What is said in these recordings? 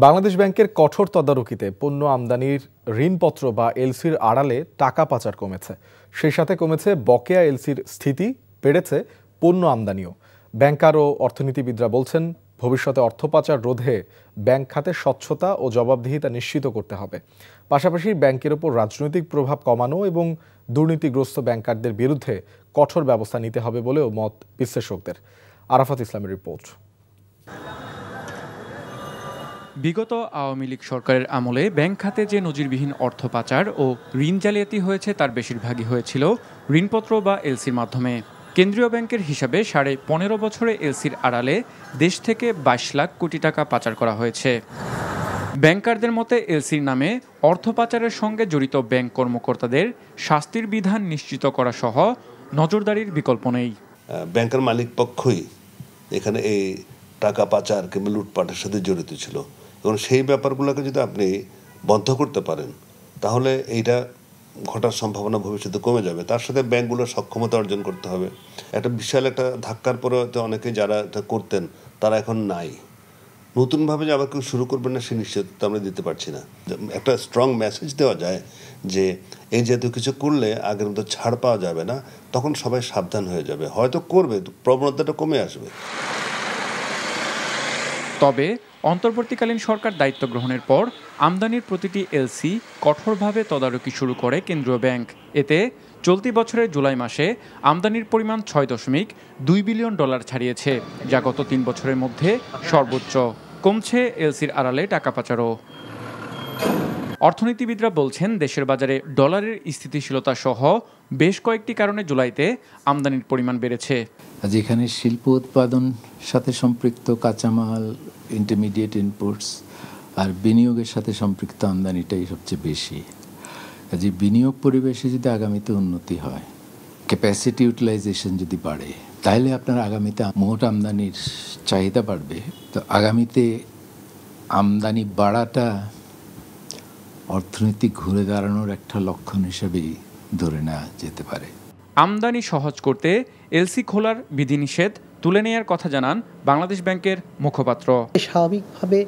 বাংলাদেশ ব্যাংকের কঠোর তদারকিতে পণ্য আমদানির ঋণপত্র বা এলসির আড়ালে টাকা পাচার কমেছে। সেই সাথে কমেছে বকেয়া এলসির স্থিতি, বেড়েছে পণ্য আমদানিও। ব্যাংকার ও অর্থনীতিবিদরা বলছেন, ভবিষ্যতে অর্থ পাচার রোধে ব্যাংক খাতে স্বচ্ছতা ও জবাবদিহিতা নিশ্চিত করতে হবে। পাশাপাশি ব্যাংকের ওপর রাজনৈতিক প্রভাব কমানো এবং দুর্নীতিগ্রস্ত ব্যাংকারদের বিরুদ্ধে কঠোর ব্যবস্থা নিতে হবে বলেও মত বিশ্লেষকদের। আরাফাত ইসলামের রিপোর্ট। বিগত আওয়ামী লীগ সরকারের আমলে ব্যাংক খাতে যে নজিরবিহীন অর্থ পাচার ও ঋণ জালিয়াতি হয়েছে তার বেশিরভাগই হয়েছিল ঋণপত্র বা এলসির মাধ্যমে। কেন্দ্রীয় ব্যাংকের হিসাবে 15.5 বছরে এলসির আড়ালে দেশ থেকে 22 লাখ কোটি টাকা পাচার করা হয়েছে। ব্যাংকারদের মতে এলসির নামে অর্থ পাচারের সঙ্গে জড়িত ব্যাংক কর্মকর্তাদের শাস্তির বিধান নিশ্চিত করা সহ নজরদারির বিকল্প নেই। ব্যাংকের মালিক পক্ষই এখানে এই টাকা পাচার কিংবা লুটপাটের সাথে জড়িত ছিল, এবং সেই ব্যাপারগুলোকে যদি আপনি বন্ধ করতে পারেন তাহলে এইটা ঘটার সম্ভাবনা ভবিষ্যতে কমে যাবে। তার সাথে ব্যাংকগুলোর সক্ষমতা অর্জন করতে হবে। একটা বিশাল একটা ধাক্কার পরে অনেকে যারা এটা করতেন তারা এখন নাই। নতুনভাবে যে আবার কেউ শুরু করবেন না সে নিশ্চয়তা আমরা দিতে পারছি না। একটা স্ট্রং মেসেজ দেওয়া যায় যে এই জাতীয় কিছু করলে আগের মতো ছাড় পাওয়া যাবে না, তখন সবাই সাবধান হয়ে যাবে, হয়তো করবে, প্রবণতাটা কমে আসবে। তবে অন্তর্বর্তীকালীন সরকার দায়িত্ব গ্রহণের পর আমদানির প্রতিটি এলসি কঠোরভাবে তদারকি শুরু করে কেন্দ্রীয় ব্যাংক। এতে চলতি বছরের জুলাই মাসে আমদানির পরিমাণ $6.2 বিলিয়ন ছাড়িয়েছে, যা গত 3 বছরের মধ্যে সর্বোচ্চ। কমছে এলসির আড়ালে টাকা পাচারও। অর্থনীতিবিদরা বলছেন, দেশের বাজারে ডলারের স্থিতিশীলতা সহ বেশ কয়েকটি কারণে জুলাইতে আমদানির পরিমাণ বেড়েছে। যেখানে শিল্প উৎপাদন সাথে সম্পৃক্ত কাঁচামাল, ইন্টারমিডিয়েট ইনপুটস আর বিনিয়োগের সাথে সম্পৃক্ত আমদানিটাই সবচেয়ে বেশি। যে বিনিয়োগ পরিবেশে যদি আগামীতে উন্নতি হয়, ক্যাপাসিটি ইউটিলাইজেশন যদি বাড়ে, তাহলে আপনার আগামীতে মোট আমদানির চাহিদা বাড়বে। তো আগামীতে আমদানি বাড়াটা অর্থনীতি ঘুরে দাঁড়ানোর একটা লক্ষণ হিসেবেই ধরে নেওয়া যেতে পারে। আমদানি সহজ করতে এলসি খোলার বিধিনিষেধ তুলে নেওয়ার কথা জানান বাংলাদেশ ব্যাংকের মুখপাত্র। স্বাভাবিকভাবে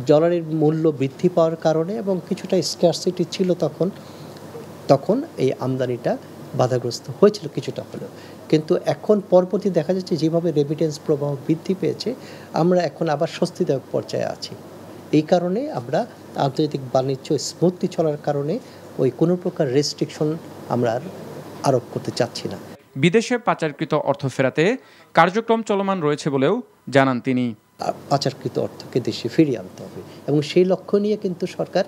ডলারের মূল্য বৃদ্ধি পাওয়ার কারণে এবং কিছুটা স্কারসিটি ছিল তখন এই আমদানিটা বাধাগ্রস্ত হয়েছিল কিছুটা হলেও, কিন্তু এখন পরবর্তী দেখা যাচ্ছে যেভাবে রেমিটেন্স প্রবাহ বৃদ্ধি পেয়েছে, আমরা এখন আবার স্বস্তিদায়ক পর্যায়ে আছি। এই কারণে আমরা আন্তর্জাতিক বাণিজ্য স্মুথলি চলার কারণে ওই কোনো প্রকার রেস্ট্রিকশন আমরা আরোপ করতে চাচ্ছি না। বিদেশে পাচারকৃত অর্থ ফেরাতে কার্যক্রম চলমান রয়েছে বলেও জানান তিনি। পাচারকৃত অর্থকে দেশে ফিরিয়ে আনতে হবে এবং সেই লক্ষ্য নিয়ে কিন্তু সরকার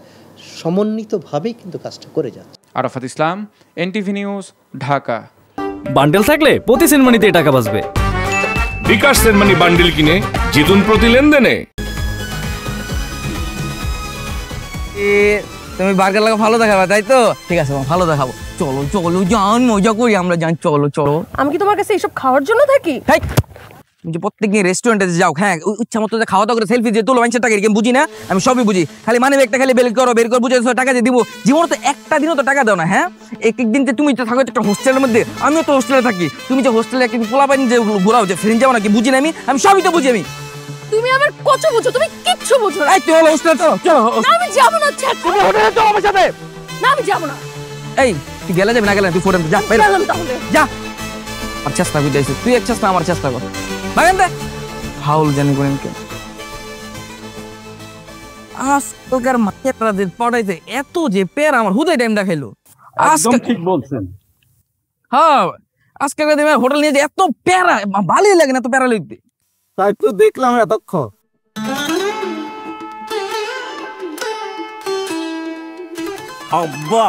সমন্বিতভাবেই কিন্তু কাজটা করে যাচ্ছে। আরাফাত ইসলাম, এনটিভি নিউজ, ঢাকা। বান্ডেল থাকলে প্রতি সেনমানিতে টাকা বাঁচবে। বিকাশ সেনমানি বান্ডেল কিনে জিতুন প্রতি লেনদেনে। তুমি বার্গার লাগা ভালো দেখাবে, তাই তো? ঠিক আছে, ভালো দেখাবো। চলো চলো জান, মজা করি আমরা, জান। চলো চলো। আমি কি তোমার কাছে এইসব খাওয়ার জন্য থাকি? তুমি যে প্রত্যেকদিন রেস্টুরেন্টে যাও, হ্যাঁ, ইচ্ছা মতো খাওয়া দাওয়া করে সেলফি দিয়ে তোলো, মানুষের টাকা এরকম বুঝি না? আমি সবই বুঝি, খালি মানে একটা খালি বের করো বুঝে টাকা দিয়ে দিব। জীবন তো একটা দিনও তো টাকা দাও না। হ্যাঁ, এক দিন তুমি তো থাকো একটা হোস্টেলের মধ্যে, আমিও তো হোস্টেলে থাকি। তুমি যে হোস্টেলে একটা পোলা পাইনি যে ঘোরাও, যে ফ্রেন্ড যাও নাকি, বুঝি না? আমি সবই তো বুঝি। তুমি আমার কত বুঝো, তুমি কিচ্ছু বুঝো না। এই তুই হলো হোস্টেলে চলো। না আমি যাব না। তুমি হোটেলে চলো আমার সাথে। না আমি যাব না। এই তুই গেলে যাবে না গেলে তুই ফোন যা, বাইরে তাহলে যা। আর চেষ্টা করতে আইছিস তুই, এক চেষ্টা আমার চেষ্টা কর। বাগান দে হাউল জানি করেন কে আজকালকার মাস্টারদের পড়াইতে এত যে পের আমার হুদাই টাইম দেখাইলো। একদম ঠিক বলছেন। হ্যাঁ, আজকালকার দিনে হোটেল নিয়ে যে এত প্যারা, ভালোই লাগে না এত প্যারা লিখতে। তাই তো দেখলাম এতক্ষণ। আব্বা